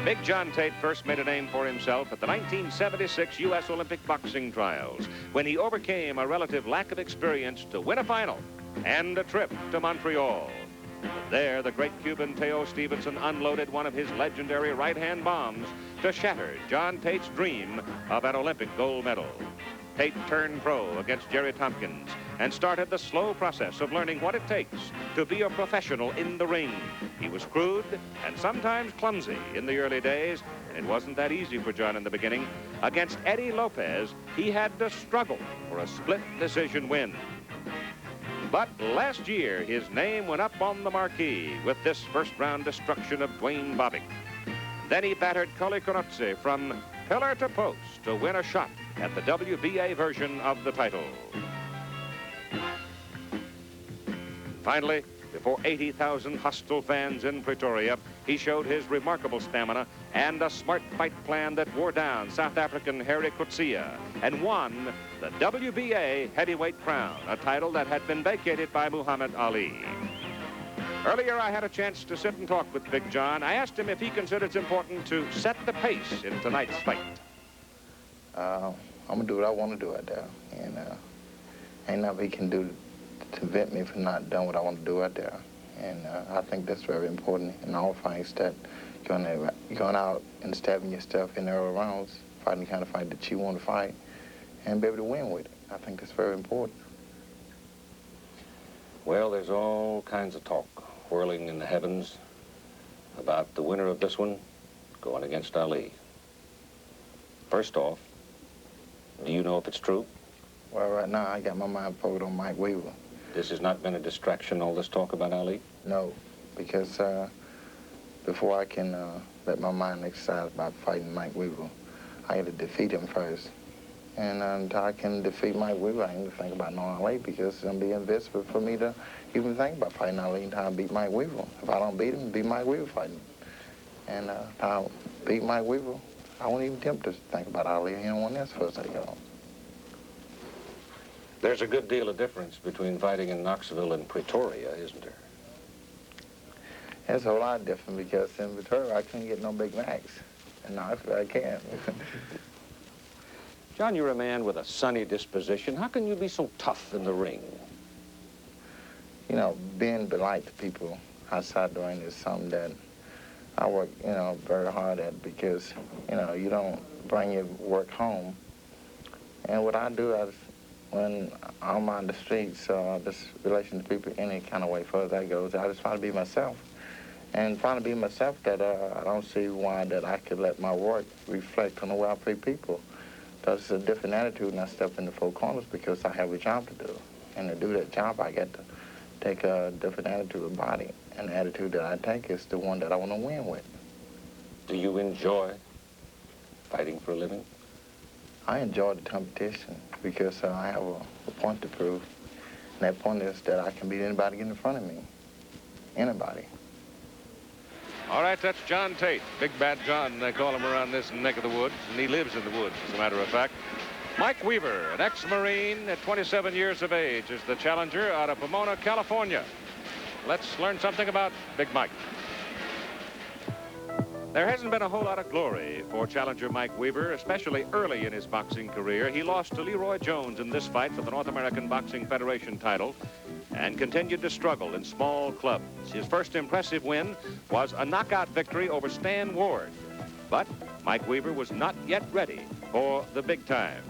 Big John Tate first made a name for himself at the 1976 U.S. Olympic boxing trials when he overcame a relative lack of experience to win a final and a trip to Montreal. There, the great Cuban Teo Stevenson unloaded one of his legendary right-hand bombs to shatter John Tate's dream of an Olympic gold medal. Tate turned pro against Jerry Tompkins and started the slow process of learning what it takes to be a professional in the ring. He was crude and sometimes clumsy in the early days, and it wasn't that easy for John in the beginning. Against Eddie Lopez, he had to struggle for a split decision win. But last year, his name went up on the marquee with this first-round destruction of Dwayne Bobbick. Then he battered Colli Corozzi from pillar to post to win a shot at the WBA version of the title. Finally, before 80,000 hostile fans in Pretoria, he showed his remarkable stamina and a smart fight plan that wore down South African Harry Coetzee and won the WBA heavyweight crown, a title that had been vacated by Muhammad Ali. Earlier, I had a chance to sit and talk with Big John. I asked him if he considered it important to set the pace in tonight's fight. I'm going to do what I want to do out there. And ain't nothing he can do to prevent me from not doing what I want to do out there. And I think that's very important in all fights, that going out and stabbing yourself in the early rounds, fighting the kind of fight that you want to fight, and be able to win with it. I think that's very important. Well, there's all kinds of talk whirling in the heavens about the winner of this one going against Ali. First off, do you know if it's true? Well, right now, I got my mind focused on Mike Weaver. This has not been a distraction, all this talk about Ali? No, because before I can let my mind exercise about fighting Mike Weaver, I got to defeat him first. And until I can defeat Mike Weaver, I need to think about knowing Ali, because it's going to be invisible for me to even think about fighting Ali until I beat Mike Weaver. If I don't beat him, beat Mike Weaver fighting. And if I beat Mike Weaver, I won't even attempt to think about Ali and anyone else first I go. There's a good deal of difference between fighting in Knoxville and Pretoria, isn't there? There's a whole lot different, because in Pretoria, I couldn't get no Big Macs. And Knoxville, I can. John, you're a man with a sunny disposition. How can you be so tough in the ring? You know, being polite to people outside the ring is something that I work, very hard at, because, you don't bring your work home. And what I do is, when I'm on the streets, this relation to people any kind of way far as that goes, I just try to be myself. And trying to be myself, that I don't see why that I could let my work reflect on the way I treat people. Because it's a different attitude when I step in the four corners, because I have a job to do. And to do that job, I get to take a different attitude about it. And the attitude that I take is the one that I want to win with. Do you enjoy fighting for a living? I enjoy the competition, because I have a point to prove. And that point is that I can beat anybody getting in front of me. Anybody. All right, that's John Tate. Big Bad John, they call him around this neck of the woods, and he lives in the woods, as a matter of fact. Mike Weaver, an ex-Marine at 27 years of age, is the challenger out of Pomona, California. Let's learn something about Big Mike. There hasn't been a whole lot of glory for challenger Mike Weaver, especially early in his boxing career. He lost to Leroy Jones in this fight for the North American Boxing Federation title and continued to struggle in small clubs. His first impressive win was a knockout victory over Stan Ward. But Mike Weaver was not yet ready for the big time.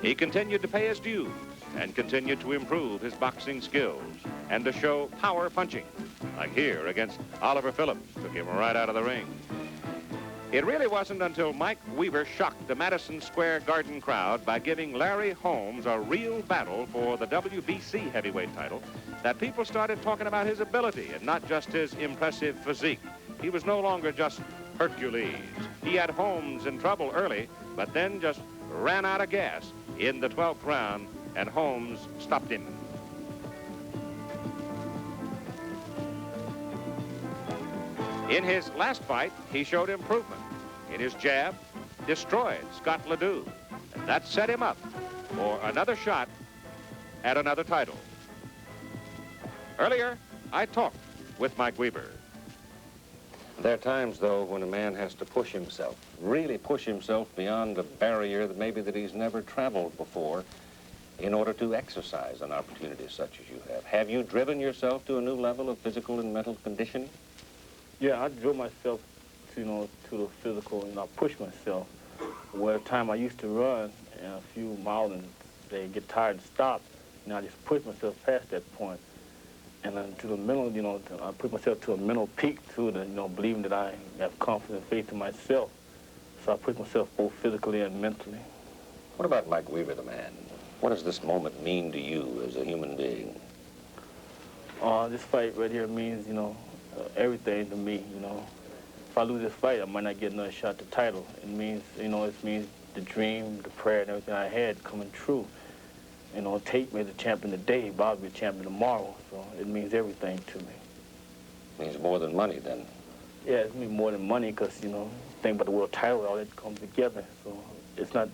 He continued to pay his dues and continued to improve his boxing skills and to show power punching, like here against Oliver Phillips, took him right out of the ring. It really wasn't until Mike Weaver shocked the Madison Square Garden crowd by giving Larry Holmes a real battle for the WBC heavyweight title that people started talking about his ability and not just his impressive physique. He was no longer just Hercules. He had Holmes in trouble early, but then just ran out of gas in the 12th round, and Holmes stopped him. In his last fight, he showed improvement. In his jab, destroyed Scott Ledoux. And that set him up for another shot at another title. Earlier, I talked with Mike Weaver. There are times, though, when a man has to push himself, really push himself beyond a barrier that maybe that he's never traveled before in order to exercise an opportunity such as you have. Have you driven yourself to a new level of physical and mental conditioning? Yeah, I drove myself, to the physical, I push myself. Where the time I used to run a few miles and they get tired and stop, I just push myself past that point. And then to the mental, I put myself to a mental peak too, believing that I have confidence and faith in myself. So I put myself both physically and mentally. What about Mike Weaver, the man? What does this moment mean to you as a human being? This fight right here means, everything to me, If I lose this fight, I might not get another shot at the title. It means, it means the dream, the prayer, and everything I had coming true. Tate made the champion today, Bob will be a champion tomorrow, so it means everything to me. Means more than money, then? Yeah, it means more than money, because, think about the world title, all that comes together. So it's not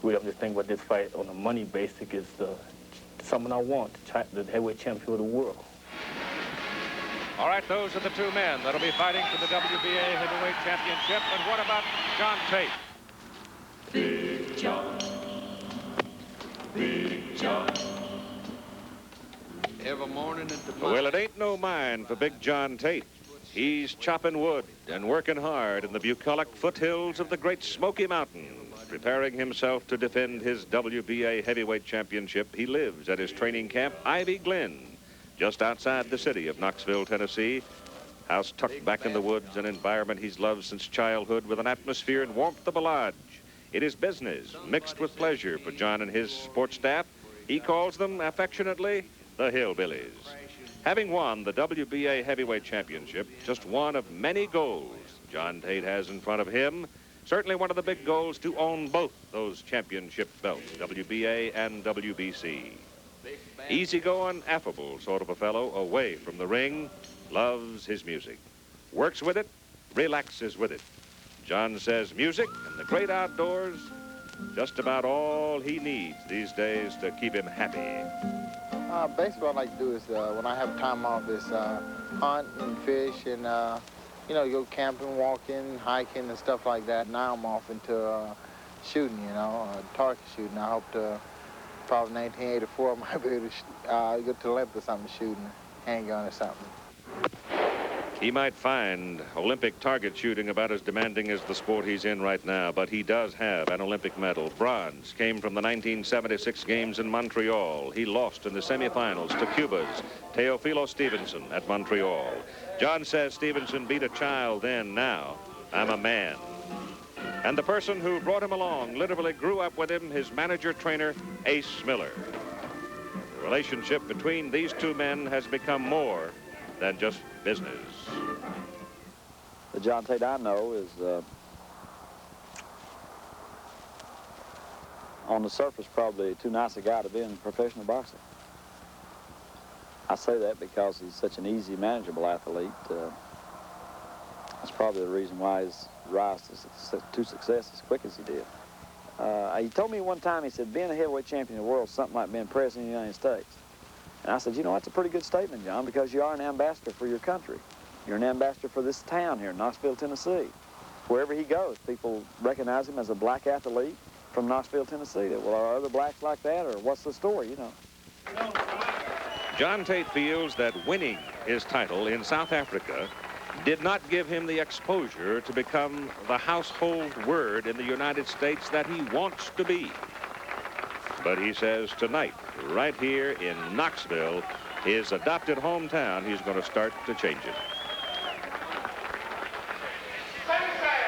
really, I'm just thinking about this fight on a money basic, is something I want, the heavyweight champion of the world. All right, those are the two men that'll be fighting for the WBA Heavyweight Championship. And what about John Tate? Big John. Big John. Every morning at the Well, it ain't no mine for Big John Tate. He's chopping wood and working hard in the bucolic foothills of the Great Smoky Mountains, preparing himself to defend his WBA Heavyweight Championship. He lives at his training camp, Ivy Glen, just outside the city of Knoxville, Tennessee. House tucked back in the woods, an environment he's loved since childhood, with an atmosphere and warmth of a lodge. It is business mixed with pleasure for John and his support staff. He calls them affectionately the Hillbillies. Having won the WBA Heavyweight Championship, just one of many goals John Tate has in front of him. Certainly one of the big goals to own both those championship belts, WBA and WBC. Easygoing, affable sort of a fellow, away from the ring, loves his music. Works with it, relaxes with it. John says music and the great outdoors, just about all he needs these days to keep him happy. Basically what I like to do is, when I have time off, is hunt and fish and, go camping, walking, hiking and stuff like that. Now I'm off into shooting, target shooting. I hope to, probably 1984, I might be able to go to the Olympics or something, shooting, handgun or something. He might find Olympic target shooting about as demanding as the sport he's in right now, but he does have an Olympic medal. Bronze came from the 1976 games in Montreal. He lost in the semifinals to Cuba's Teofilo Stevenson at Montreal. John says Stevenson beat a child then. Now I'm a man. And the person who brought him along literally grew up with him, his manager-trainer, Ace Miller. The relationship between these two men has become more than just business. The John Tate I know is, on the surface, probably too nice a guy to be in professional boxing. I say that because he's such an easy, manageable athlete. That's probably the reason why his rise to success as quick as he did. He told me one time, he said, being a heavyweight champion of the world is something like being president of the United States. And I said, that's a pretty good statement, John, because you are an ambassador for your country. You're an ambassador for this town here in Knoxville, Tennessee. Wherever he goes, people recognize him as a black athlete from Knoxville, Tennessee. Well, are other blacks like that, or what's the story, John Tate feels that winning his title in South Africa did not give him the exposure to become the household word in the United States that he wants to be. But he says tonight, right here in Knoxville, his adopted hometown, he's going to start to change it.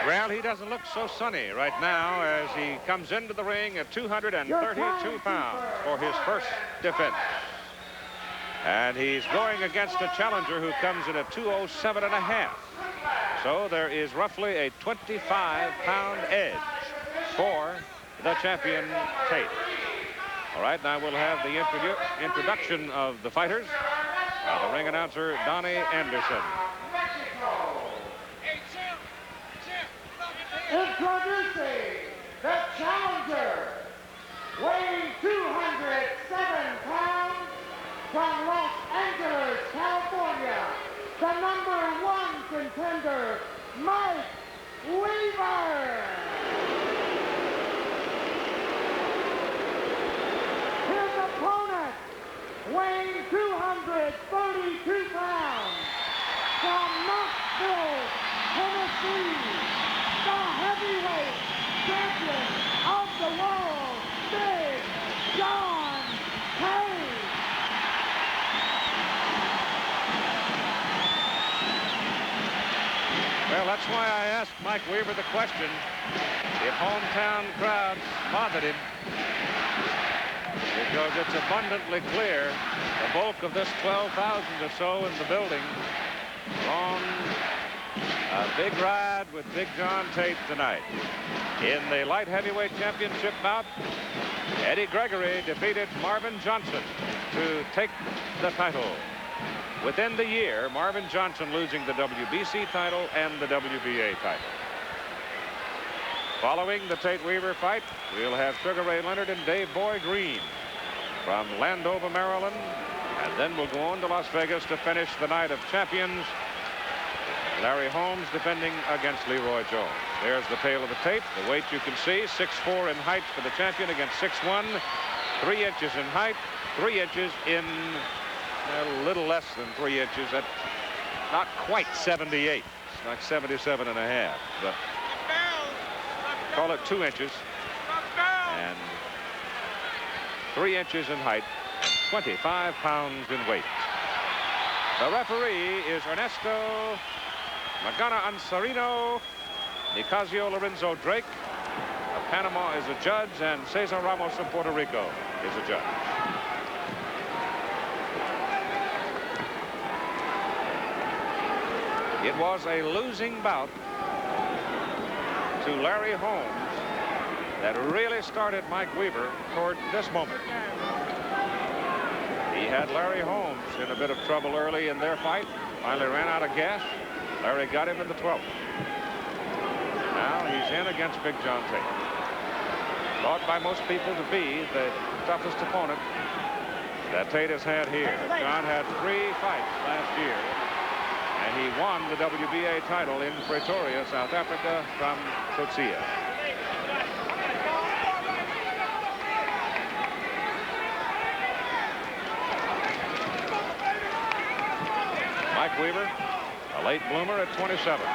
Well, he doesn't look so sunny right now as he comes into the ring at 232 pounds for his first defense. And he's going against a challenger who comes in at 207.5. So there is roughly a 25-pound edge for the champion, Tate. All right, now we'll have the introduction of the fighters. The ring announcer, Donnie Anderson. Introducing the challenger, weighing 207 pounds, from Los Angeles, California, the #1 contender, Mike Weaver. His opponent, weighing 232 pounds, from Knoxville, Tennessee, the heavyweight champion of the world, Big John Tate. Well, that's why I asked Mike Weaver the question if hometown crowds bothered him, because it's abundantly clear the bulk of this 12,000 or so in the building on a big ride with Big John Tate tonight. In the light heavyweight championship bout, Eddie Gregory defeated Marvin Johnson to take the title. Within the year, Marvin Johnson losing the WBC title and the WBA title. Following the Tate-Weaver fight, we'll have Sugar Ray Leonard and Dave Boy Green from Landover, Maryland. And then we'll go on to Las Vegas to finish the night of champions. Larry Holmes defending against Leroy Jones. There's the tail of the tape. The weight you can see, 6'4" in height for the champion against 6'1", 3 inches in height, 3 inches in a little less than 3 inches at not quite 78. It's like 77 and a half, but call it 2 inches and 3 inches in height, 25 pounds in weight. The referee is Ernesto Magana Ansarino. Nicasio Lorenzo Drake of Panama is a judge, and Cesar Ramos of Puerto Rico is a judge. It was a losing bout to Larry Holmes that really started Mike Weaver toward this moment. He had Larry Holmes in a bit of trouble early in their fight. Finally ran out of gas. Larry got him in the 12th. Now he's in against Big John Tate. Thought by most people to be the toughest opponent that Tate has had here. John had 3 fights last year, and he won the WBA title in Pretoria, South Africa, from Coetzee. Mike Weaver, a late bloomer at 27.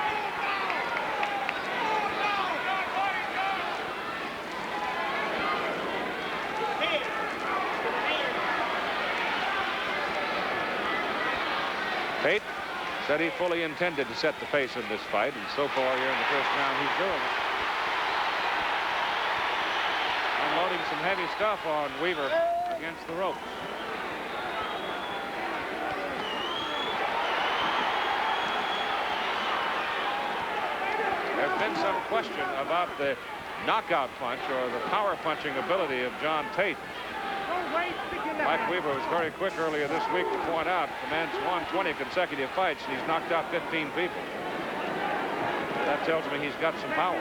Tate said he fully intended to set the pace in this fight, and so far here in the first round he's doing it. Unloading some heavy stuff on Weaver against the ropes. There's been some question about the knockout punch or the power punching ability of John Tate. Mike Weaver was very quick earlier this week to point out the man's won 20 consecutive fights and he's knocked out 15 people. That tells me he's got some power.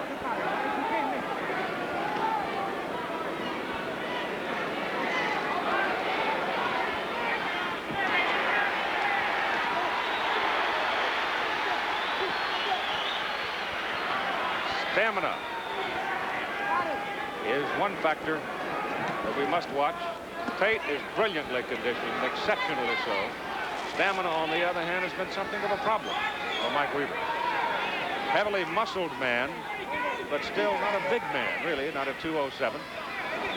Stamina is one factor that we must watch. Tate is brilliantly conditioned, exceptionally so. Stamina, on the other hand, has been something of a problem for Mike Weaver. Heavily muscled man, but still not a big man, really, not a 207.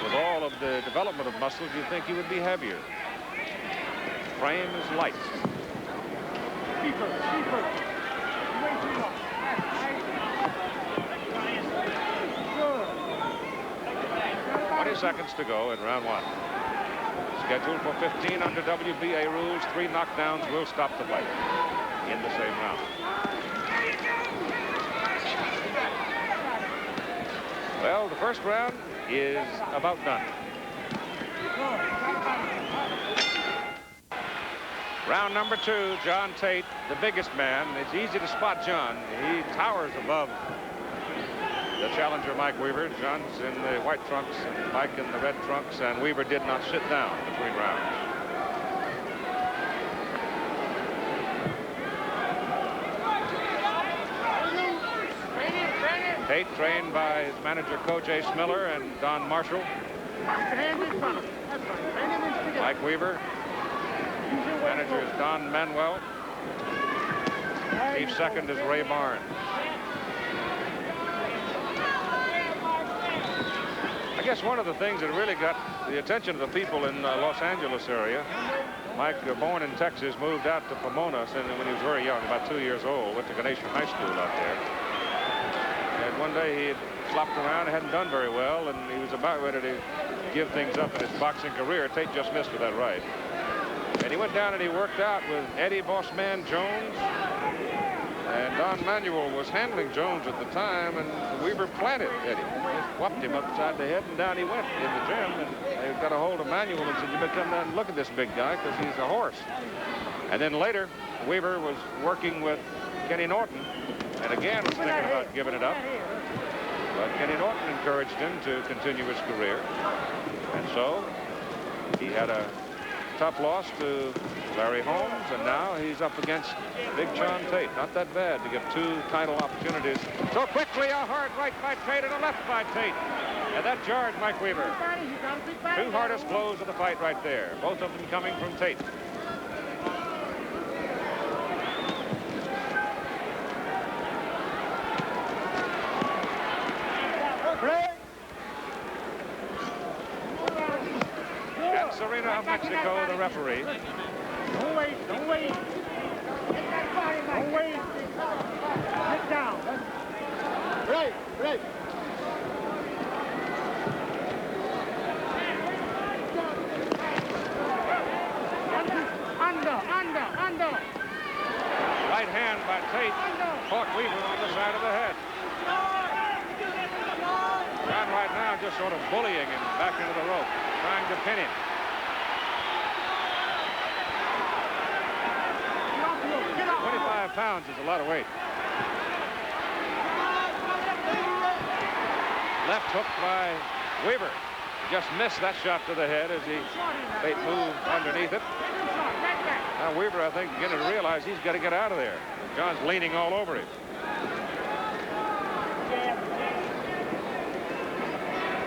With all of the development of muscles, you'd think he would be heavier. Frame is light. Keeper. 20 seconds to go in round 1. Scheduled for 15 under WBA rules. 3 knockdowns will stop the fight in the same round. Well, the first round is about done. Round number 2, John Tate, the biggest man. It's easy to spot John. He towers above the challenger, Mike Weaver. John's in the white trunks and Mike in the red trunks, and Weaver did not sit down between rounds. Tate, trained by his manager, Coach Ace Miller and Don Marshall. Mike Weaver. Manager is Don Manuel. Chief second is Ray Barnes. I guess one of the things that really got the attention of the people in Los Angeles area, Mike, born in Texas, moved out to Pomona when he was very young, about 2 years old, went to Ganesha High School out there. And one day he had flopped around, hadn't done very well, and he was about ready to give things up in his boxing career. Tate just missed with that right. And he went down and he worked out with Eddie Bossman Jones. And Don Manuel was handling Jones at the time, and Weaver planted Eddie. Just whopped him upside the head, and down he went in the gym. And they got a hold of Manuel and said, "You better come down and look at this big guy, because he's a horse." And then later, Weaver was working with Kenny Norton, and again was thinking about giving it up. But Kenny Norton encouraged him to continue his career. And so he had a tough loss to Larry Holmes, and now he's up against Big John Tate. Not that bad to get 2 title opportunities. So quickly, a hard right by Tate and a left by Tate. And that jarred Mike Weaver. 2 hardest blows of the fight right there. Both of them coming from Tate. And Serena of Mexico, the referee. Don't wait, don't wait. Get that body, Mike. Don't wait. Sit down. Right, right. Under. Right hand by Tate caught Weaver on the side of the head. John right now just sort of bullying him back into the rope, trying to pin him. £25 is a lot of weight. Left hook by Weaver. Just missed that shot to the head as Tate moved underneath it. Now Weaver, I think, beginning to realize he's got to get out of there. John's leaning all over him.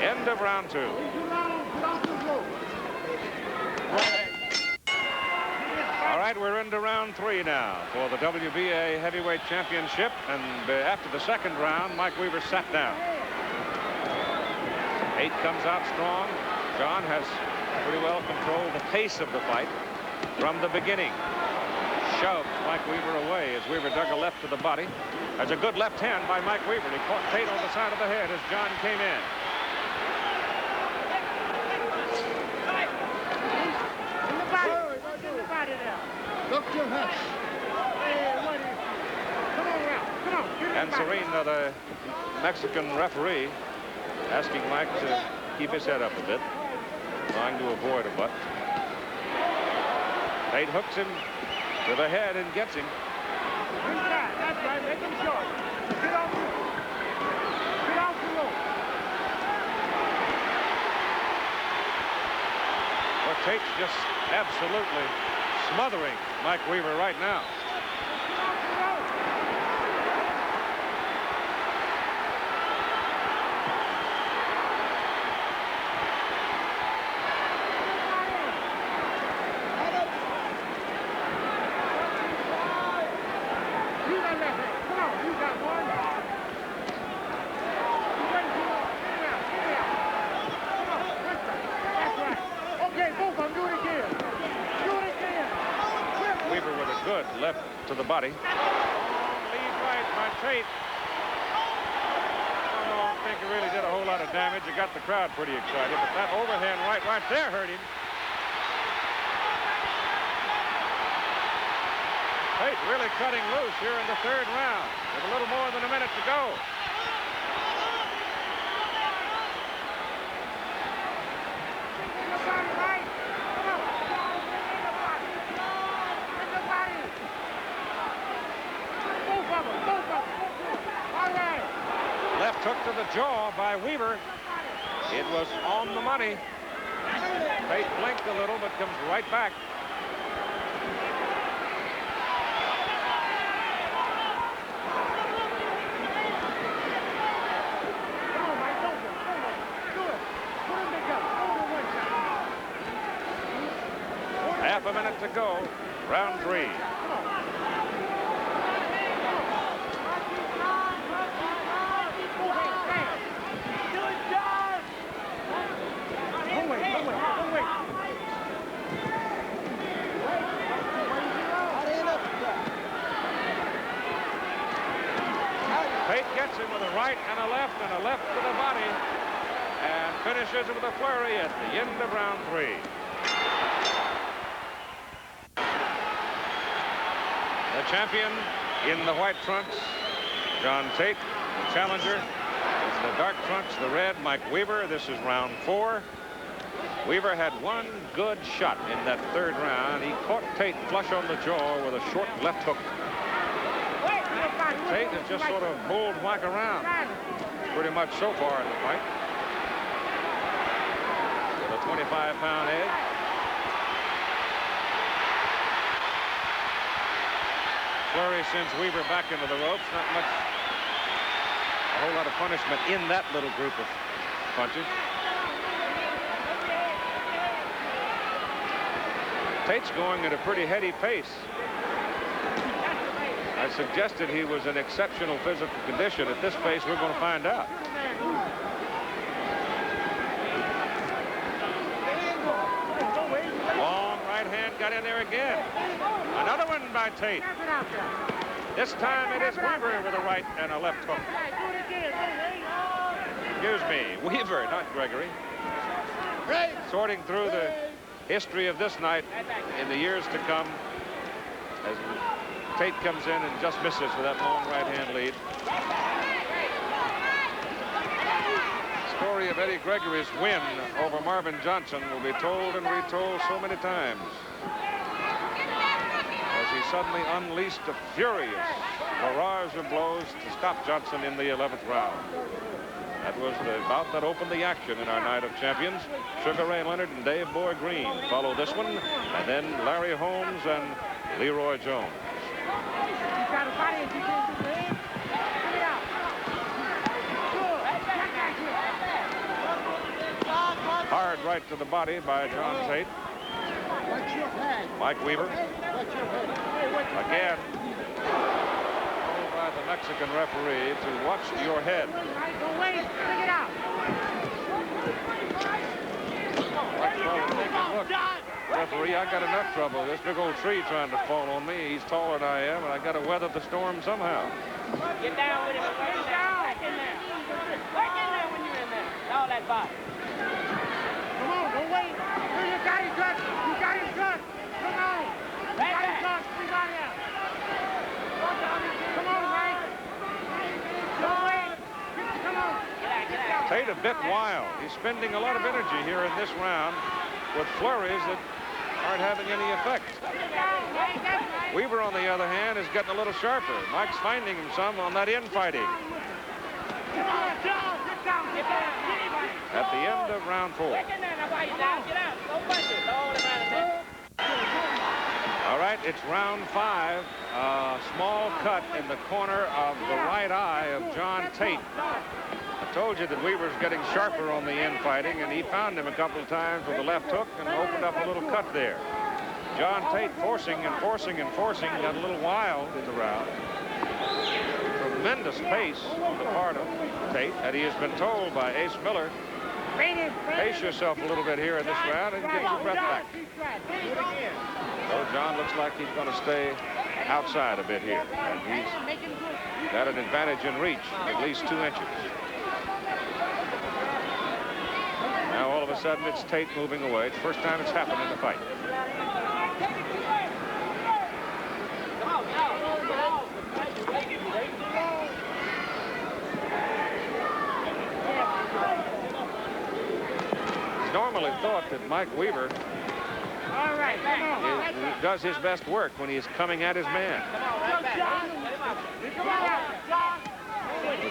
End of round 2. All right, we're into round 3 now for the WBA Heavyweight Championship. And after the second round, Mike Weaver sat down. Tate comes out strong. John has pretty well controlled the pace of the fight from the beginning. Shoved Mike Weaver away as Weaver dug a left to the body. There's a good left hand by Mike Weaver. He caught Tate on the side of the head as John came in. Look your head. And Serena, the Mexican referee, asking Mike to keep his head up a bit, trying to avoid a butt. Tate hooks him to the head and gets him. That's right. Make him short. Get off the rope. Well, Tate's just absolutely smothering Mike Weaver right now. Left to the body. Lead right by Tate. I don't think it really did a whole lot of damage. It got the crowd pretty excited, but that overhand right there hurt him. Tate really cutting loose here in the third round with a little more than a minute to go. Left hook to the jaw by Weaver. It was on the money. Tate blinked a little, but comes right back. to go. Round 3. Tate gets him with a right and a left to the body and finishes with a flurry at the end of round 3. The champion in the white trunks, John Tate. The challenger is the dark trunks, the red, Mike Weaver. This is round 4. Weaver had one good shot in that 3rd round. He caught Tate flush on the jaw with a short left hook. Tate has just sort of bulled Mike around pretty much so far in the fight. With a 25-pound edge. Flurry sends Weaver back into the ropes. Not much, a whole lot of punishment in that little group of punches. Tate's going at a pretty heady pace. I suggested he was in exceptional physical condition. At this pace, we're going to find out. Long right hand got in there again. Another one by Tate. This time it is Weaver with a right and a left hook. Excuse me, Weaver, not Gregory. Sorting through the history of this night in the years to come as Tate comes in and just misses with that long right-hand lead. The story of Eddie Gregory's win over Marvin Johnson will be told and retold so many times as he suddenly unleashed a furious barrage of blows to stop Johnson in the 11th round. That was the bout that opened the action in our night of champions. Sugar Ray Leonard and Dave Boy Green follow this one, and then Larry Holmes and Leroy Jones. Hard right to the body by John Tate. Mike Weaver. Again, told by the Mexican referee to watch your head. Look, referee, I got enough trouble. This big old tree trying to fall on me. He's taller than I am, and I got to weather the storm somehow. Get down with it. Get down. Back in there. Back in there when you're in there. All that body. Come on, don't wait. You got his gut. You got his gut. Come on. You got his gut. We got him. Come on, Mike. Don't wait. Come on. Get out. Tate a bit wild. He's spending a lot of energy here in this round with flurries that aren't having any effect. Weaver, on the other hand, is getting a little sharper. Mike's finding him some on that infighting. At the end of round 4. All right, it's round 5. A small cut in the corner of the right eye of John Tate. I told you that Weaver's getting sharper on the infighting, and he found him a couple of times with the left hook and opened up a little cut there. John Tate forcing and forcing and forcing, got a little wild in the round. Tremendous pace on the part of Tate, and he has been told by Ace Miller, pace yourself a little bit here in this round and get your breath back. So John looks like he's going to stay outside a bit here, and he's got an advantage in reach, at least 2 inches. Now all of a sudden it's Tate moving away. It's the first time it's happened in the fight. It's normally thought that Mike Weaver does his best work when he is coming at his man.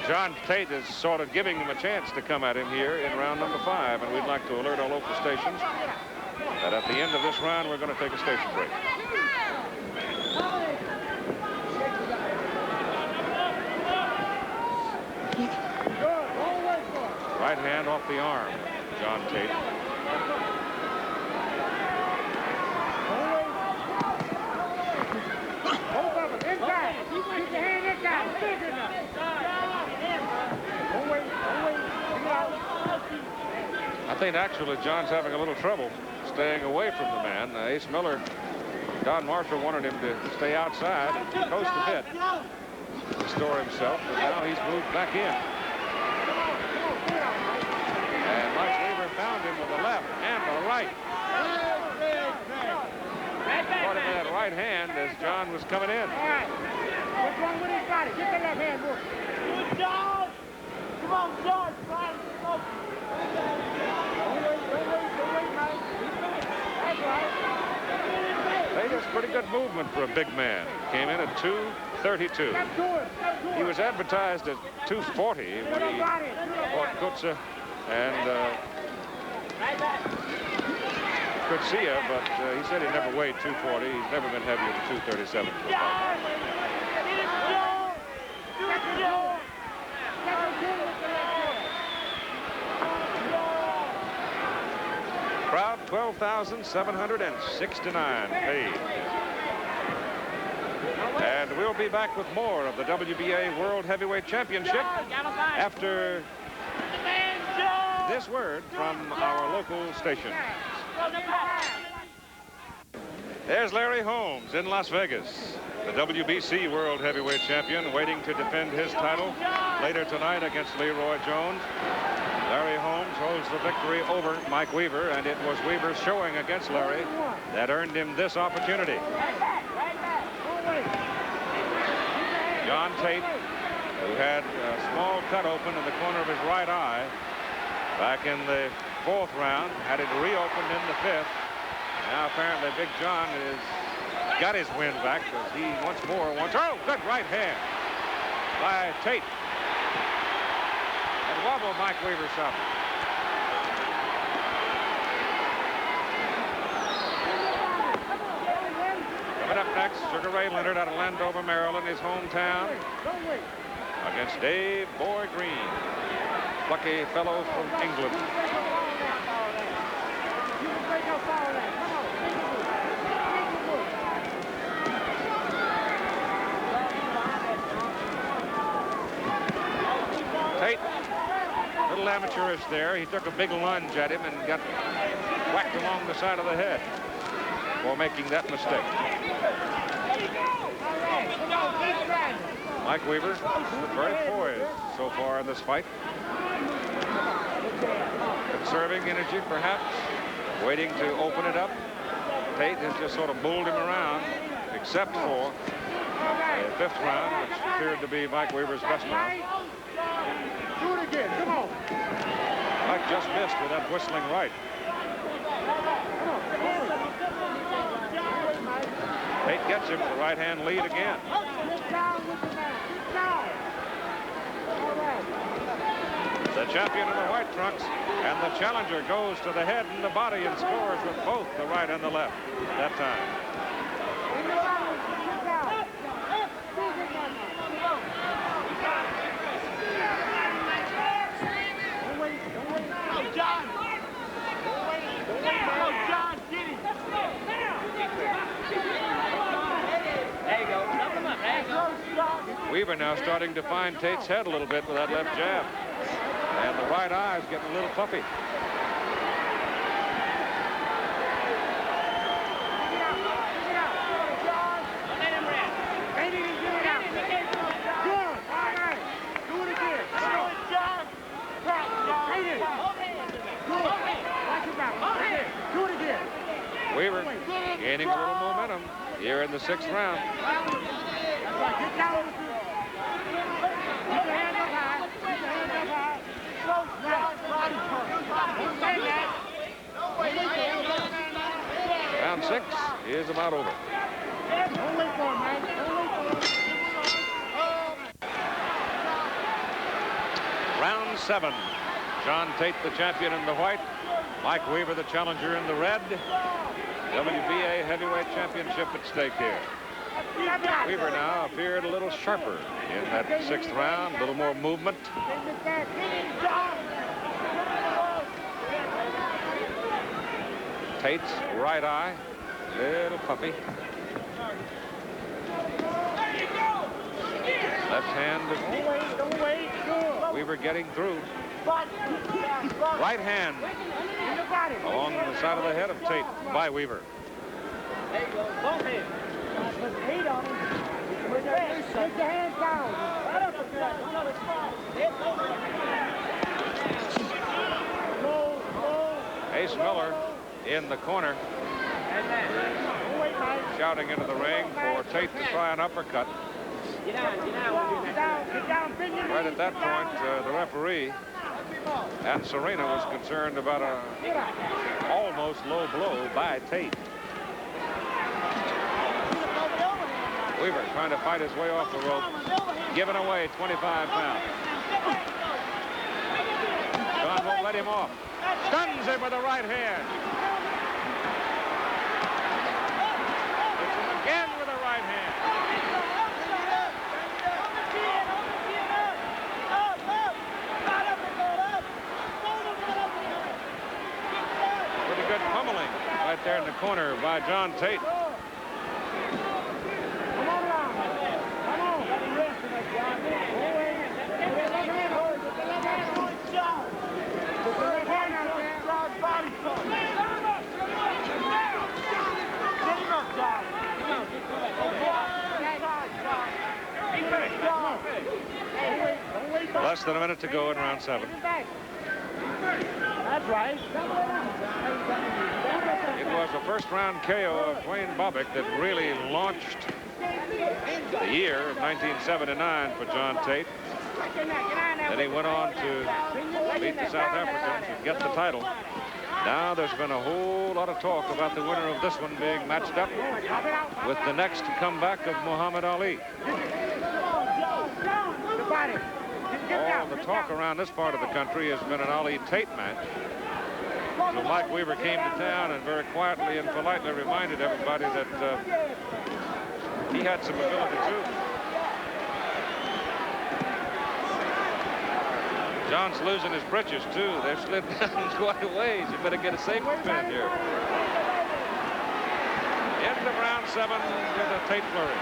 John Tate is sort of giving him a chance to come at him here in round number 5, and we'd like to alert our local stations that at the end of this round we're going to take a station break. Right hand off the arm, John Tate. think actually John's having a little trouble staying away from the man. Ace Miller, Don Marshall wanted him to stay outside, coast a bit, restore himself, but now he's moved back in. And Mike Weaver found him with the left and the right. Caught him with that right hand as John was coming in. All right. What's wrong with his body? Get that left hand, boy. Good job. Come on, George. Don't wait, Mike. That's right. Tate has pretty good movement for a big man. Came in at 232. He was advertised at 240 when he fought Kutza and Kutsia, but he said he never weighed 240. He's never been heavier than 237. Crowd 12,769 paid. And we'll be back with more of the WBA World Heavyweight Championship after this word from our local station. There's Larry Holmes in Las Vegas, the WBC World Heavyweight Champion, waiting to defend his title later tonight against Leroy Jones. Larry Holmes holds the victory over Mike Weaver, and it was Weaver's showing against Larry that earned him this opportunity. John Tate, who had a small cut open in the corner of his right eye back in the 4th round, had it reopened in the 5th. Now apparently Big John has got his wind back because he once more wants. Oh, good right hand by Tate. And wobble Mike Weaver some. Coming up next, Sugar Ray Leonard out of Landover, Maryland, his hometown, against Dave Boy Green. Plucky fellow from England. Tate, little amateurish there. He took a big lunge at him and got whacked along the side of the head for making that mistake. Mike Weaver, very poised so far in this fight. Conserving energy, perhaps, waiting to open it up. Tate has just sort of bulled him around, except for the 5th round, which appeared to be Mike Weaver's best round. Do it again, come on. Mike just missed with that whistling right. Tate gets him for right-hand lead again. Get down with the man. Get down. All right. The champion in the white trunks, and the challenger goes to the head and the body and scores with both the right and the left that time. Weaver now starting to find Tate's head a little bit with that left jab. And the right eye is getting a little puffy. Weaver gaining a little momentum here in the 6th round. Get down with it. Keep your hands up high. Keep your hands up high. Round 6 is about over. Don't wait for him, man. Don't wait for him. Round 7. John Tate, the champion in the white. Mike Weaver, the challenger in the red. WBA Heavyweight Championship at stake here. Weaver now appeared a little sharper in that 6th round, a little more movement. Tate's right eye, little puffy. Left hand of Weaver getting through. Right hand along the side of the head of Tate by Weaver. There you go. Both hands. Put the heat on him. Take your hands down. Right up with that. Ace Miller in the corner, shouting into the ring for Tate to try an uppercut. Right at that point, the referee and Serena was concerned about a almost low blow by Tate. Weaver trying to fight his way off the rope, giving away 25 pounds. John won't let him off. Stuns him with the right hand. Hits him again with the right hand. Pretty good pummeling right there in the corner by John Tate. Less than a minute to go in round 7. That's right. It was a first-round KO of Wayne Bobick that really launched the year of 1979 for John Tate. Then he went on to beat the South Africans and get the title. Now there's been a whole lot of talk about the winner of this one being matched up with the next comeback of Muhammad Ali. All the talk around this part of the country has been an Ali-Tate match. So Mike Weaver came to town and very quietly and politely reminded everybody that he had some ability too. John's losing his britches too. They've slid down quite a ways. You better get a safety pin here. End of round 7 with a Tate flurry.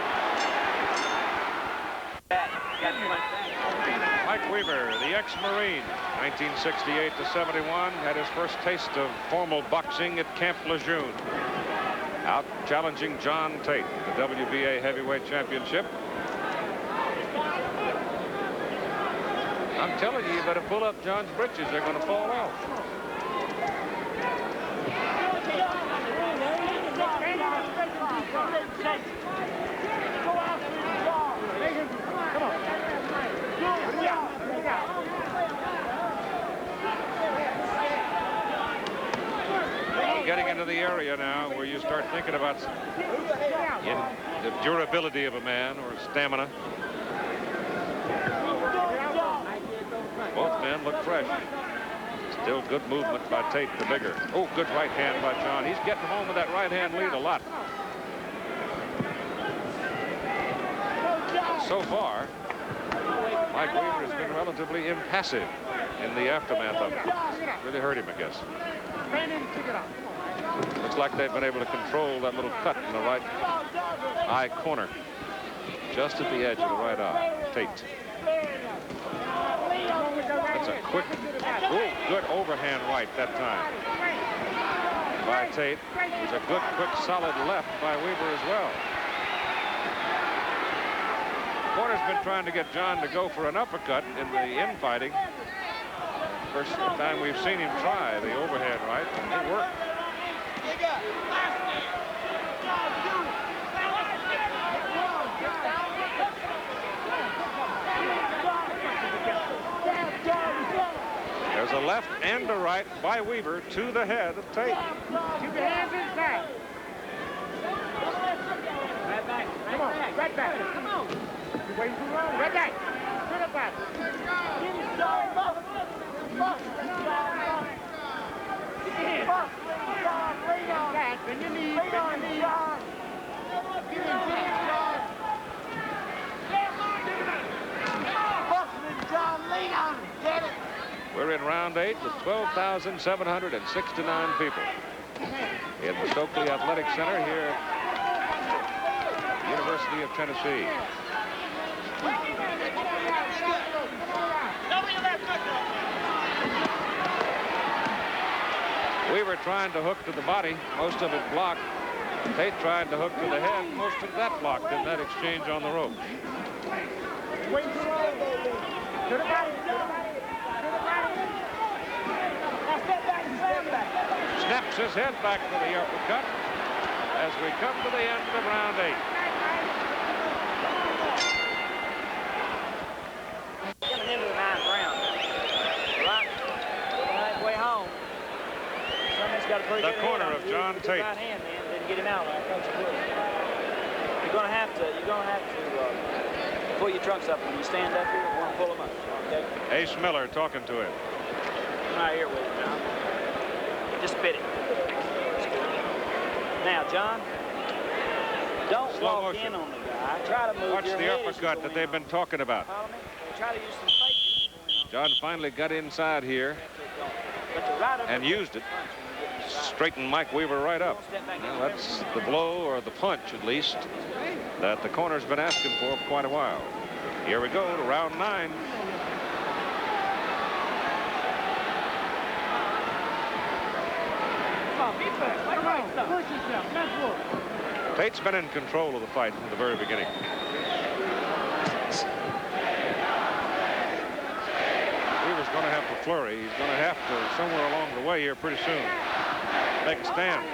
Mike Weaver, the ex-Marine, 1968 to 71, had his first taste of formal boxing at Camp Lejeune. Out challenging John Tate, the WBA heavyweight championship. I'm telling you, you better pull up John's britches. They're going to fall off. Getting into the area now where you start thinking about the durability of a man or stamina. Both men look fresh. Still good movement by Tate, the bigger. Oh, good right hand by John. He's getting home with that right hand lead a lot. So far, Mike Weaver has been relatively impassive in the aftermath of it. Really hurt him, I guess. Looks like they've been able to control that little cut in the right eye corner. Just at the edge of the right eye. Tate. That's a quick, good overhand right that time by Tate. It was a good, quick, solid left by Weaver as well. Corner's been trying to get John to go for an uppercut in the infighting. First time we've seen him try the overhand right, and it worked. There's a left and a right by Weaver to the head of Tate. Keep your hands inside. Right back. Come on. Right back. Come on. You're waiting too long. Right back. Put it back. Bend your knees. Bend your knees. We're in round 8 with 12,769 people in the Stokely Athletic Center here at the University of Tennessee. Weaver trying to hook to the body, most of it blocked. Tate trying to hook to the head, most of that blocked in that exchange on the rope. Wait to the body. To the body. To the body. To the body. Now step back and slam back. Snaps his head back for the uppercut as we come to the end of round 8. Coming into the 9th round. Right, halfway home. Somebody's got a pretty The good corner head of on John his Tate. right hand, man. Didn't get him out like Coach Wood. You're gonna have to pull your trunks up when you stand up here. You want to pull them up, okay? Ace Miller talking to him. I'm right here with you, John. Just spit it. Now, John, don't Slow walk motion. in on the guy. Try to move Watch your the head as you uppercut go that in they've on been him. talking about. Follow me? Try to use some fake. John finally got inside here But the right and used it. Straightened Mike Weaver right up. Well, that's the blow, or the punch at least, that the corner's been asking for quite a while. Here we go to round 9. Push yourself. Let's work. Tate's been in control of the fight from the very beginning. Weaver's going to have to flurry. He's going to have to, somewhere along the way here pretty soon, make a stand.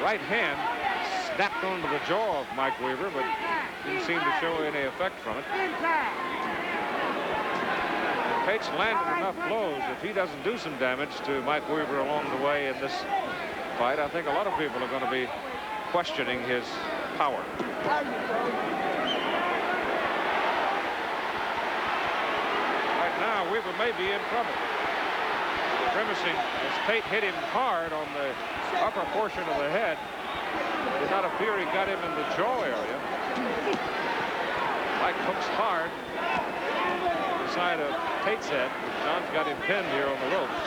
Right hand snapped onto the jaw of Mike Weaver, but didn't seem to show any effect from it. Tate's landed enough blows. If he doesn't do some damage to Mike Weaver along the way in this fight, I think a lot of people are going to be questioning his power. Right now, Weaver may be in trouble. Grimacing as Tate hit him hard on the upper portion of the head. Did not appear he got him in the jaw area. Mike hooks hard the side of Tate's head. John's got him pinned here on the ropes.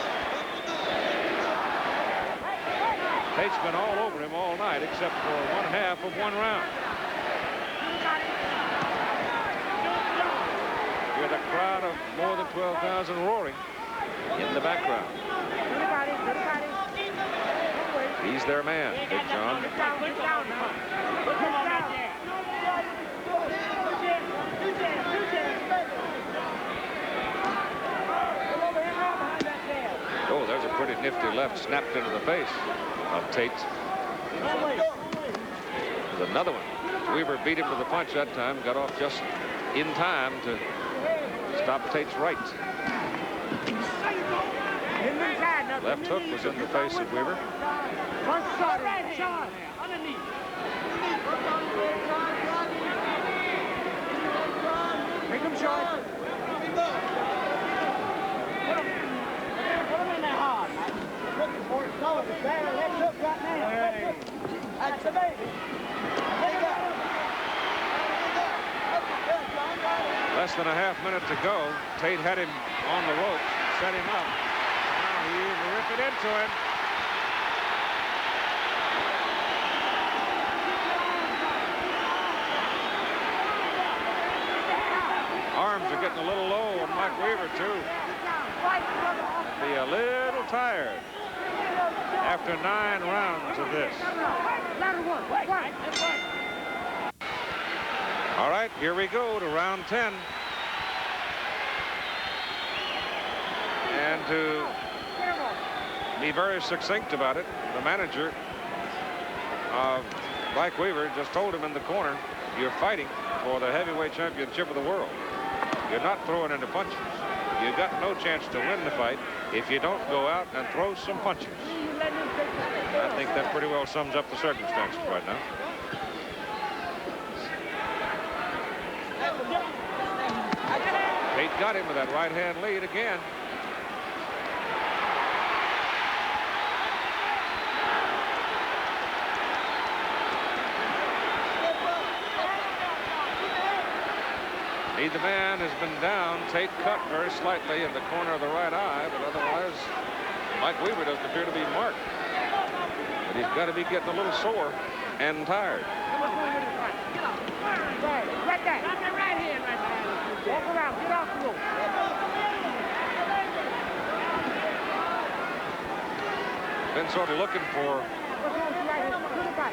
Tate's been all over him all night except for 1/2 of 1 round. Hear the crowd of more than 12,000 roaring in the background. He's their man, Big John. Oh, there's a pretty nifty left snapped into the face of Tate. There's another one. Weaver beat him with a punch that time, got off just in time to stop Tate's right. Left hook was in the face of Weaver. Make him short. Put him in there hard. Looking for it. No, it's better. Let's look right now. That's the baby. Less than a half minute to go. Tate had him on the ropes, set him up. Now he's ripping into him. Arms are getting a little low on Mike Weaver, too. Be a little tired after 9 rounds of this. All right, here we go to round 10. And to be very succinct about it, the manager of Mike Weaver just told him in the corner, you're fighting for the heavyweight championship of the world. You're not throwing into punches. You got no chance to win the fight if you don't go out and throw some punches. I think that pretty well sums up the circumstances right now. Tate got him with that right hand lead again. Neither man has been down. Tate cut very slightly in the corner of the right eye, but otherwise, Mike Weaver doesn't appear to be marked. But he's got to be getting a little sore and tired. Right there. Got the right hand right there. Walk around. Get off the rope. Been sort of looking for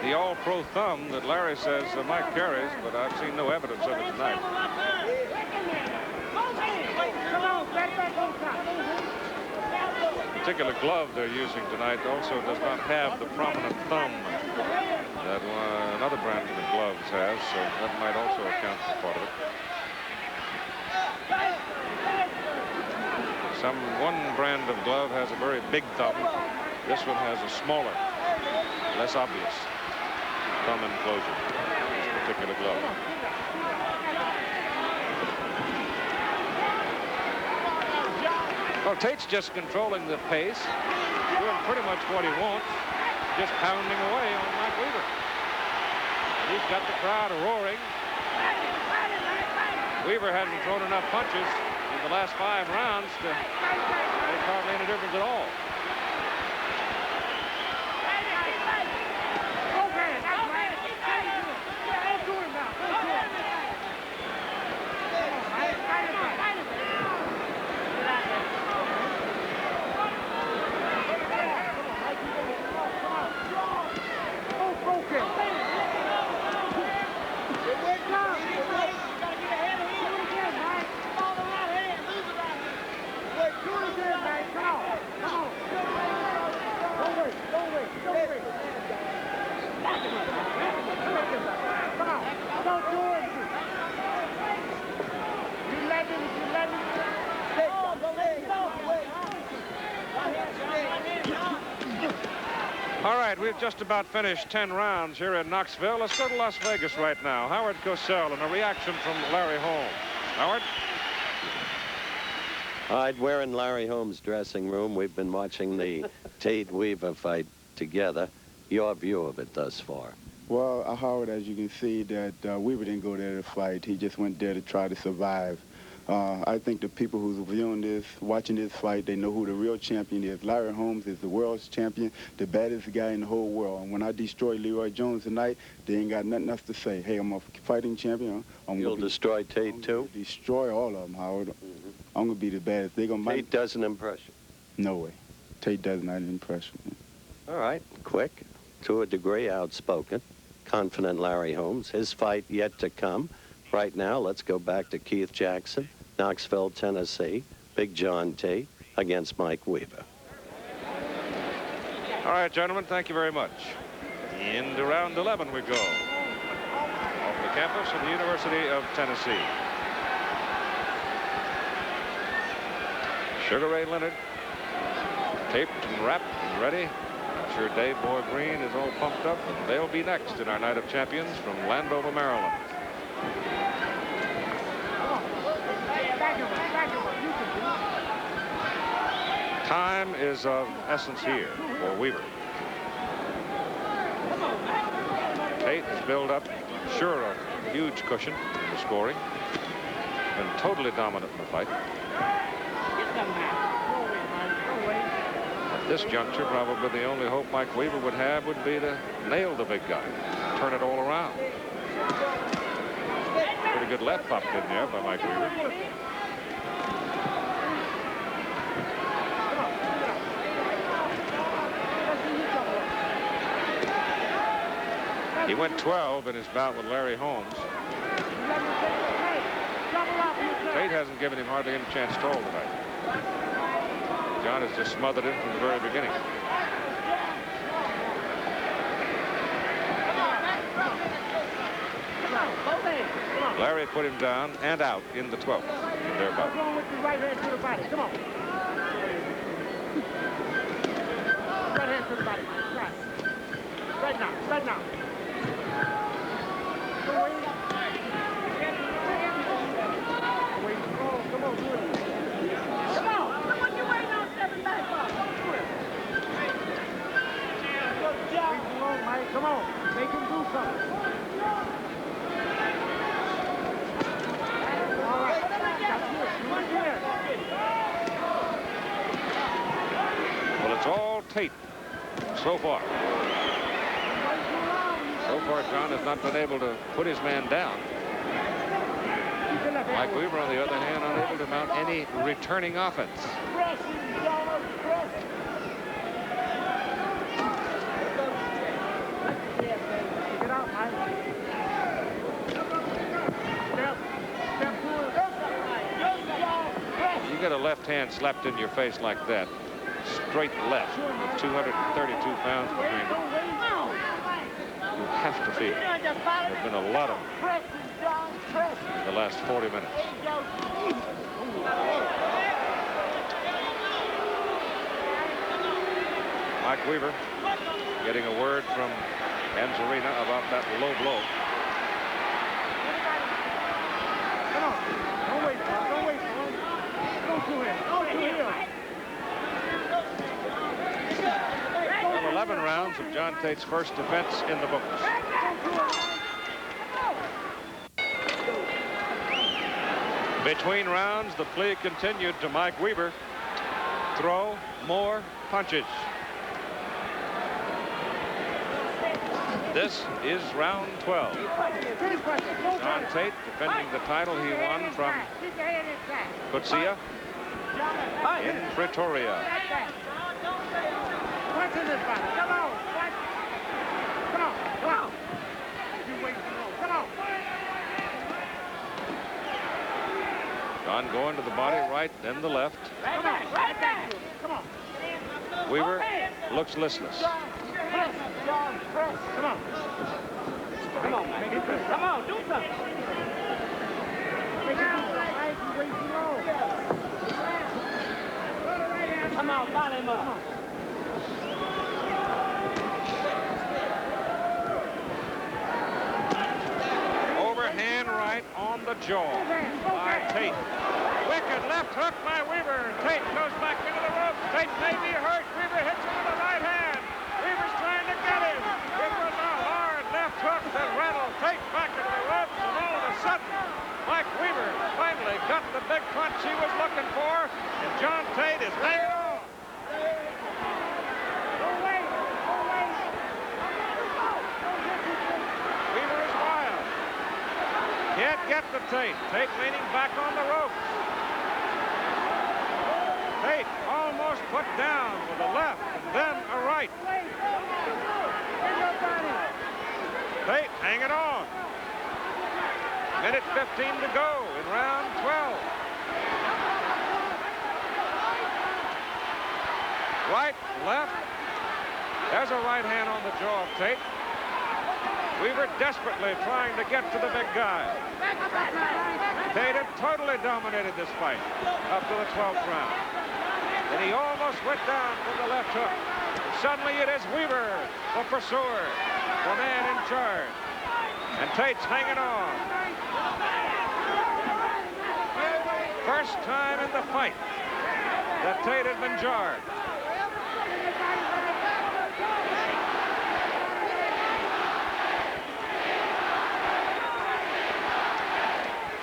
the all-pro thumb that Larry says Mike carries, but I've seen no evidence of it tonight. The particular glove they're using tonight also does not have the prominent thumb that another brand of gloves has, so that might also account for part of it. One brand of glove has a very big thumb. This one has a smaller, less obvious thumb enclosure, this particular glove. Well, Tate's just controlling the pace, doing pretty much what he wants, just pounding away on Mike Weaver. And he's got the crowd roaring. Weaver hasn't thrown enough punches in the last 5 rounds to make hardly any difference at all. All right, we've just about finished 10 rounds here in Knoxville. Let's go to Las Vegas right now. Howard Cosell and a reaction from Larry Holmes. Howard? All right, we're in Larry Holmes' dressing room. We've been watching the Tate-Weaver fight together. Your view of it thus far? Well, Howard, as you can see, that Weaver didn't go there to fight. He just went there to try to survive. I think the people who's viewing this, watching this fight, they know who the real champion is. Larry Holmes is the world's champion, the baddest guy in the whole world. And when I destroy Leroy Jones tonight, they ain't got nothing else to say. Hey, I'm a fighting champion. You'll destroy Tate, too? Destroy all of them, Howard. I'm going to be the baddest. Tate doesn't impress you? No way. Tate does not impress me. All right, quick, to a degree outspoken, confident Larry Holmes. His fight yet to come. Right now, let's go back to Keith Jackson, Knoxville, Tennessee, Big John Tate against Mike Weaver. All right, gentlemen, thank you very much. Into round 11 we go. Off the campus of the University of Tennessee. Sugar Ray Leonard, taped and wrapped and ready. I'm sure Dave Boy Green is all pumped up, and they'll be next in our Night of Champions from Landover, Maryland. Time is of essence here for Weaver. Tate has built up, sure, a huge cushion in the scoring. Been totally dominant in the fight. At this juncture, probably the only hope Mike Weaver would have would be to nail the big guy, turn it all around. Pretty good left popped in there by Mike Weaver. He went 12 in his bout with Larry Holmes. Tate hasn't given him hardly any chance at all tonight. John has just smothered him from the very beginning. Larry put him down and out in the 12th in their bout. Come on with your right hand to the body. Come on. Right hand to the body. Right. Right now. Right now. Come on, do it. Come on. Come on, you're waiting on stepping back. Come on, Mike. Come on. Make him do something. All Tate so far. So far, John has not been able to put his man down. Mike Weaver, on the other hand, unable to mount any returning offense. You get a left hand slapped in your face like that, straight left, with 232 pounds behind it. You have to feel it. There have been a lot of them in the last 40 minutes. Mike Weaver getting a word from Anzarina about that low blow. Don't wait, don't wait. Go to him. Go to him. Well, 11 rounds of John Tate's first defense in the books. Between rounds, the plea continued to Mike Weaver. Throw more punches. This is round 12. John Tate defending the title he won from Kutsia in Pretoria. What's in this fight? Come on. Come on. Come on. You wait too long. Come on. John going to the body, right, then the left. Come on. Right back. Come on. Weaver looks listless. Press. Come on. Come on, man. Come on, do something. Make it do something. You wait too long. Come on, line him up. Overhand right on the jaw by Tate. Wicked left hook by Weaver. Tate goes back into the rope. Tate may be hurt. Weaver hits him with a right hand. Weaver's trying to get him. It was a hard left hook that rattled Tate back into the ropes, and all of a sudden, Mike Weaver finally got the big punch he was looking for, and John Tate is hanging on. Weaver is wild. Can't get the Tate. Tate leaning back on the ropes. Tate almost put down with a left and then a right. Tate hanging on. Minute 15 to go in round 12. Right, left. There's a right hand on the jaw of Tate. Weaver desperately trying to get to the big guy. Tate had totally dominated this fight up to the 12th round. And he almost went down from the left hook. And suddenly it is Weaver, the pursuer, the man in charge. And Tate's hanging on. First time in the fight that Tate had been jarred.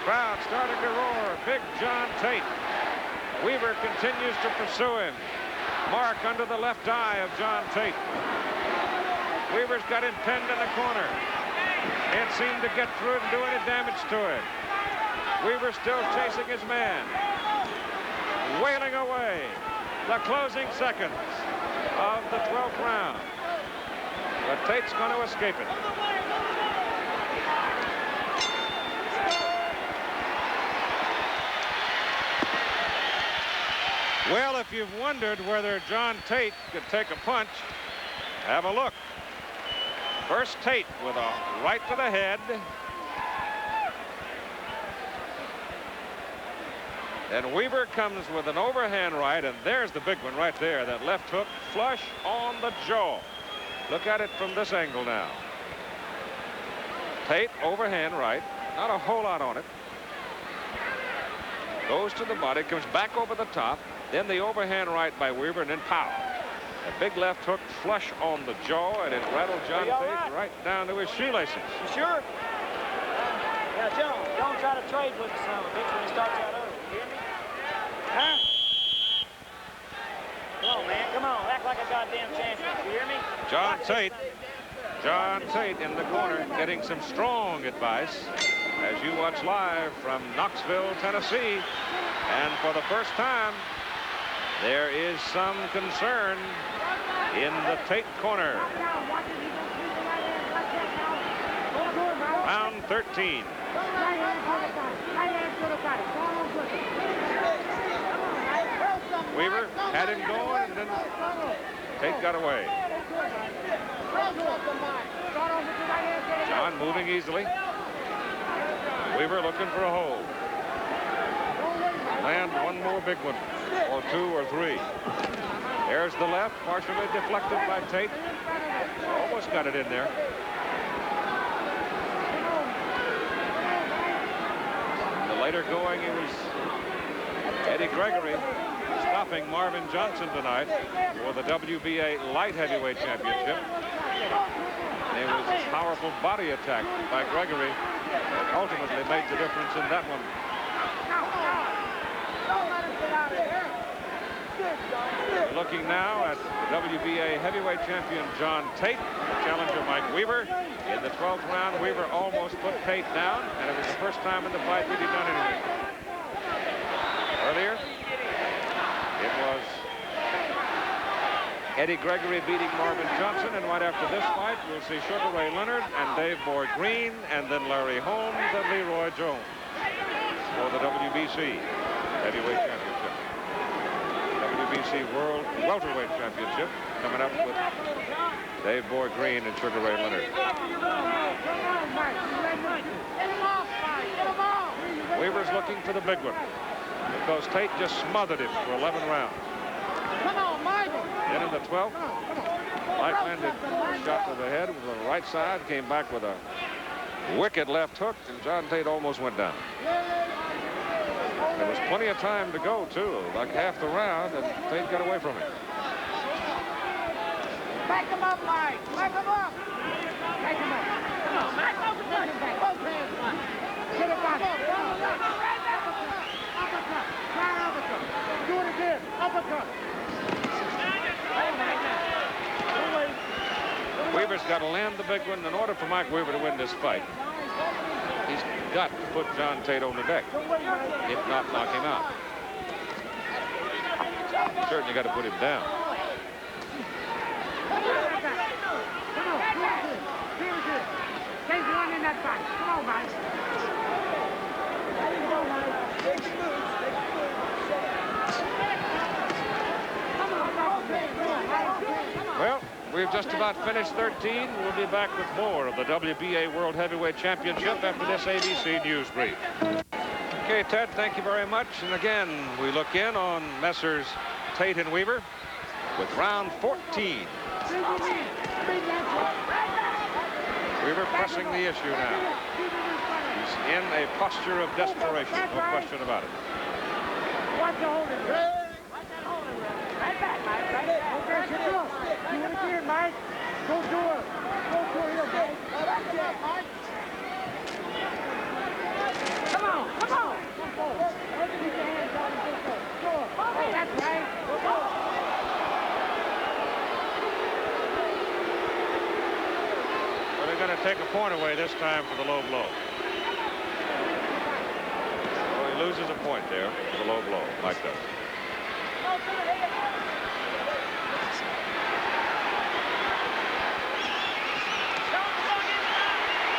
Crowd starting to roar. Big John Tate. Weaver continues to pursue him. Mark under the left eye of John Tate. Weaver's got him pinned in the corner. Can't seem to get through it and do any damage to it. Weaver still chasing his man. Wailing away the closing seconds of the 12th round. But Tate's going to escape it. Well, if you've wondered whether John Tate could take a punch, have a look. First Tate with a right to the head. Then Weaver comes with an overhand right, and there's the big one right there, that left hook flush on the jaw. Look at it from this angle now. Tate, overhand right, not a whole lot on it. Goes to the body, comes back over the top, then the overhand right by Weaver, and then pow. A big left hook flush on the jaw, and it rattled John Tate right down to his shoelaces. You sure? Yeah, John, don't try to trade with us son of a bitch when he starts out over. You hear me? Huh? Come on, man. Come on. Act like a goddamn champion. You hear me? John Tate in the corner getting some strong advice as you watch live from Knoxville, Tennessee. And for the first time, there is some concern in the Tate corner. Round 13. Weaver had him going, and then Tate got away. John moving easily. Weaver looking for a hold. Land one more big one, or two or three. There's the left, partially deflected by Tate. Almost got it in there. The later going, it was Eddie Gregory stopping Marvin Johnson tonight for the WBA Light Heavyweight Championship. And it was a powerful body attack by Gregory that ultimately made the difference in that one. We're looking now at the WBA heavyweight champion John Tate, challenger Mike Weaver. In the 12th round, Weaver almost put Tate down, and it was the first time in the fight that he'd done anything. Earlier, it was Eddie Gregory beating Marvin Johnson, and right after this fight, we'll see Sugar Ray Leonard and Dave Boy Green, and then Larry Holmes and Leroy Jones for the WBC heavyweight championship. WBC World Welterweight Championship coming up with Dave Boy Green and Sugar Ray Leonard. Weaver's looking for the big one because Tate just smothered him for 11 rounds. Then in the 12th, Mike landed a shot to the head with the right side, came back with a wicked left hook, and John Tate almost went down. There was plenty of time to go, too, like half the round, and Tate got away from it. Back him up, Mike. Back him up. Back him up. Come on, Mike. Both hands, Mike. Get it back. Uppercut. Try uppercut. Do it again. Uppercut. Weaver's got to land the big one in order for Mike Weaver to win this fight. He's got to put John Tate on the deck, if not knock him out. Certainly got to put him down. There's one in that fight. Come on, Mike. Well, we've just about finished 13. We'll be back with more of the WBA World Heavyweight Championship after this ABC News Brief. Okay, Ted, thank you very much. And again, we look in on Messrs. Tate and Weaver with round 14. Weaver pressing the issue now. He's in a posture of desperation, no question about it. Watch the hold it. Right back, Mike. Right back. Okay, do it again, Mike. Go do it. Go do it. Back it up, Mike. Come on. Come on. Keep your hands on the go. That's right. Go. Well, they're going to take a point away this time for the low blow. Well, he loses a point there for the low blow, Mike does.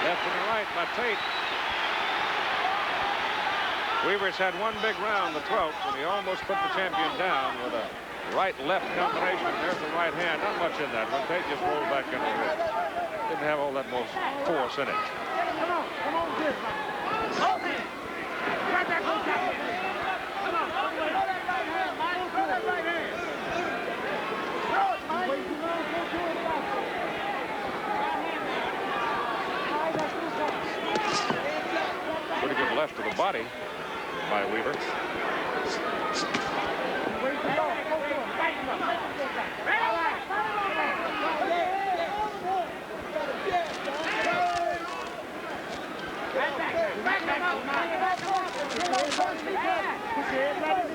Left and right by Tate. Weaver's had one big round, the 12th, and he almost put the champion down with a right-left combination. There's the right hand. Not much in that one. Tate just rolled back into it. Didn't have all that most force in it. Come on, good. Right back on top. Come on, throw that right hand, Mike. Throw that right hand. Throw it, Mike. Go do it back. Pretty good left to the body by Weaver.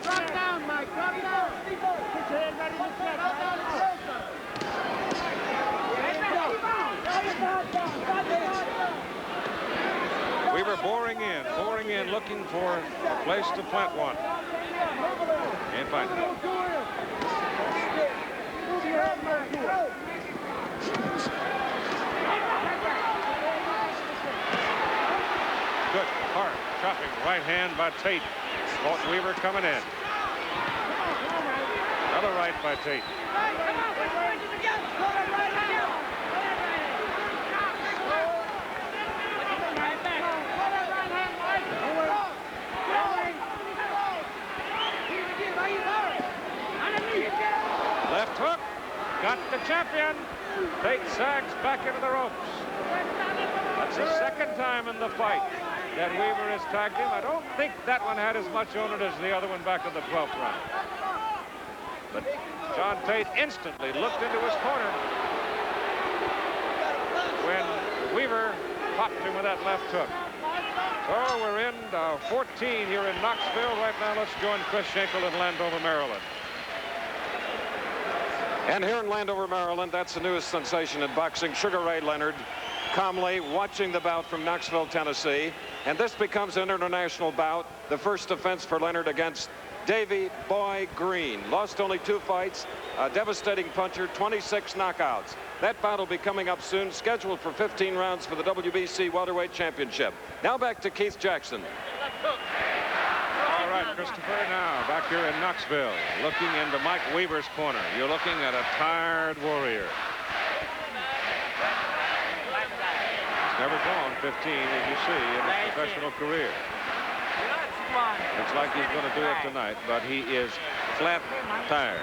Drop down, Mike. Drop down. Put your head right in the center. boring in, looking for a place to plant one. Can't find it. Good, hard, chopping right hand by Tate. Caught Weaver coming in. Another right by Tate. Left hook, got the champion. Tate sags back into the ropes. That's the second time in the fight that Weaver has tagged him. I don't think that one had as much on it as the other one back in the 12th round. But John Tate instantly looked into his corner when Weaver popped him with that left hook. So we're in 14 here in Knoxville. Right now, let's join Chris Schenkel in Landover, Maryland. And here in Landover, Maryland, that's the newest sensation in boxing, Sugar Ray Leonard, calmly watching the bout from Knoxville, Tennessee. And this becomes an international bout, the first defense for Leonard against Davy Boy Green. Lost only 2 fights, a devastating puncher, 26 knockouts. That bout will be coming up soon, scheduled for 15 rounds for the WBC Welterweight Championship. Now back to Keith Jackson. All right, Christopher, now back here in Knoxville, looking into Mike Weaver's corner. You're looking at a tired warrior. He's never gone 15, as you see, in his professional career. Looks like he's going to do it tonight, but he is flat tired.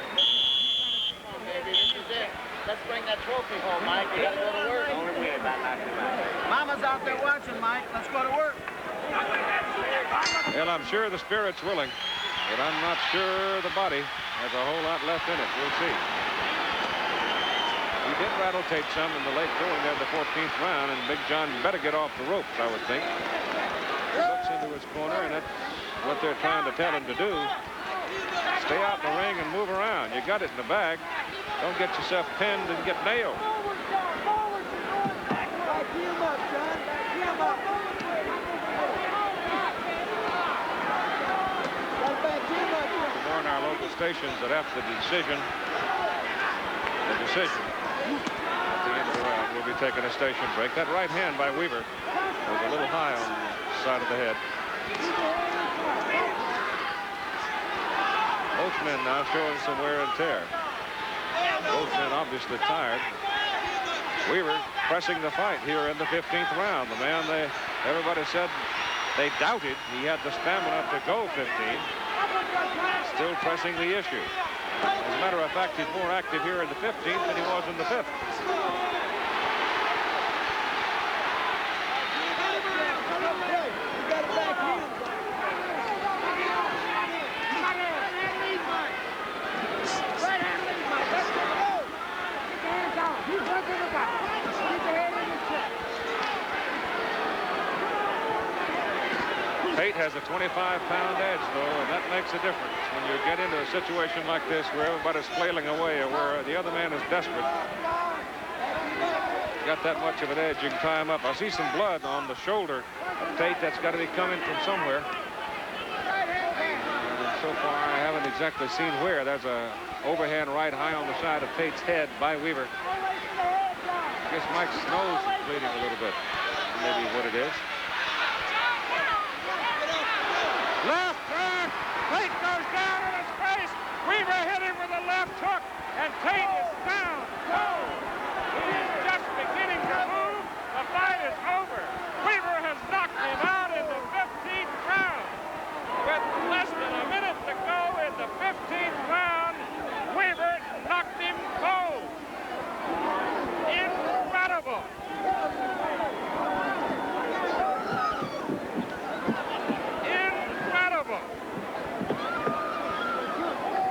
Baby, this is it. Let's bring that trophy home, Mike. We gotta go to work. Mama's out there watching, Mike. Let's go to work. Well, I'm sure the spirit's willing, but I'm not sure the body has a whole lot left in it. We'll see. He did rattle Tate some in the late going there in the 14th round, and Big John better get off the ropes, I would think. He looks into his corner, and that's what they're trying to tell him to do. Stay out in the ring and move around. You got it in the bag. Don't get yourself pinned and get nailed. More in our local stations that after the decision at the end of the round, we'll be taking a station break. That right hand by Weaver was a little high on the side of the head. Both men now showing some wear and tear. Both men obviously tired. Weaver pressing the fight here in the 15th round. The man everybody said they doubted he had the stamina to go 15. Still pressing the issue. As a matter of fact, he's more active here in the 15th than he was in the 5th. Tate has a 25-pound edge, though, and that makes a difference when you get into a situation like this where everybody's flailing away or where the other man is desperate. Got that much of an edge, you can tie him up. I see some blood on the shoulder of Tate. That's got to be coming from somewhere. And so far, I haven't exactly seen where. There's a overhand right high on the side of Tate's head by Weaver. I guess Mike's nose is bleeding a little bit. Maybe what it is. Left hook. Tate goes down in his face. Weaver hit him with a left hook, and Tate is down. Oh, he's just beginning to move. The fight is over. Weaver has knocked him out in the 15th round. With less than a minute to go in the 15th round, Weaver knocked him cold. Incredible.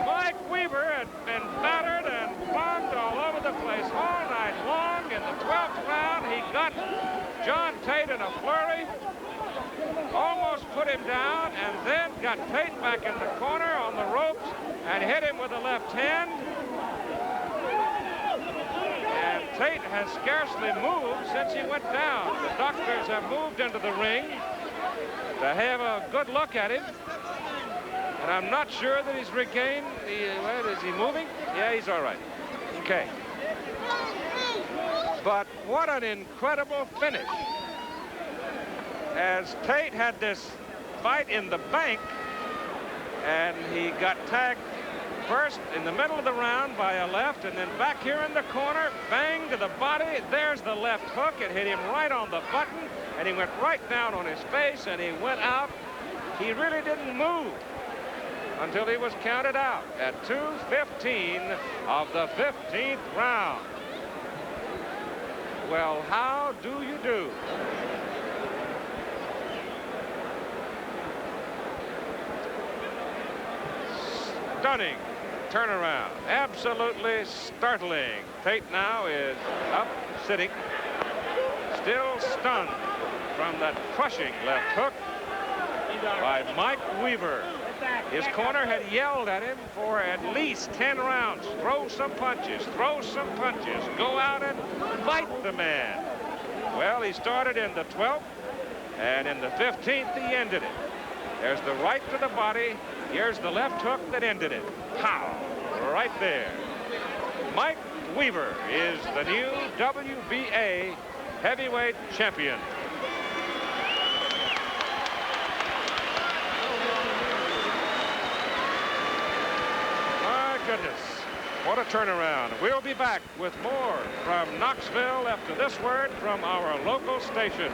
Mike Weaver had been battered and bombed all over the place all night long. In the 12th round, he got John Tate in a flurry, almost put him down, and then got Tate back in the corner on the ropes and hit him with a left hand. And Tate has scarcely moved since he went down. The doctors have moved into the ring. to have a good look at him. And I'm not sure that he's regained the, well, is he moving? Yeah, he's all right. Okay. But what an incredible finish. As Tate had this fight in the bank, and he got tagged first in the middle of the round by a left, and then back here in the corner, bang to the body. There's the left hook. It hit him right on the button, and he went right down on his face, and he went out. He really didn't move until he was counted out at 2:15 of the 15th round. Well, how do you do? Stunning turnaround, absolutely startling. Tate now is up, sitting, still stunned from that crushing left hook by Mike Weaver. His corner had yelled at him for at least 10 rounds. Throw some punches, go out and fight the man. Well, he started in the 12th, and in the 15th, he ended it. There's the right to the body. Here's the left hook that ended it. Pow! Right there. Mike Weaver is the new WBA heavyweight champion. My goodness, what a turnaround. We'll be back with more from Knoxville after this word from our local station.